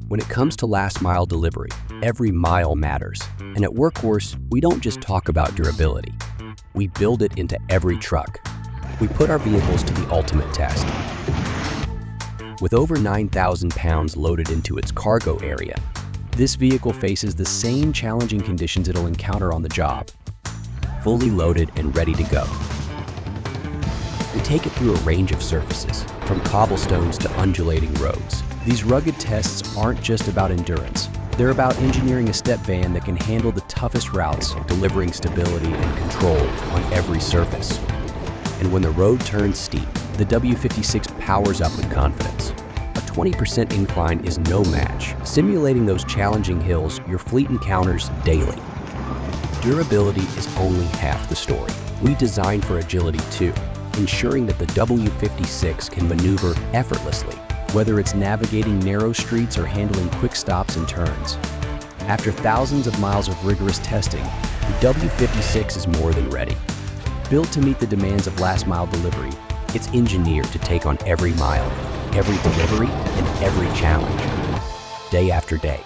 When it comes to last mile delivery, every mile matters. And at Workhorse, we don't just talk about durability. We build it into every truck. We put our vehicles to the ultimate test. With over 9,000 pounds loaded into its cargo area, this vehicle faces the same challenging conditions it'll encounter on the job, fully loaded and ready to go. We take it through a range of surfaces, from cobblestones to undulating roads. These rugged tests aren't just about endurance. They're about engineering a step van that can handle the toughest routes, delivering stability and control on every surface. And when the road turns steep, the W56 powers up with confidence. A 20% incline is no match, simulating those challenging hills your fleet encounters daily. Durability is only half the story. We design for agility too, ensuring that the W56 can maneuver effortlessly, whether it's navigating narrow streets or handling quick stops and turns. After thousands of miles of rigorous testing, the W56 is more than ready. Built to meet the demands of last mile delivery, it's engineered to take on every mile, every delivery, and every challenge, day after day.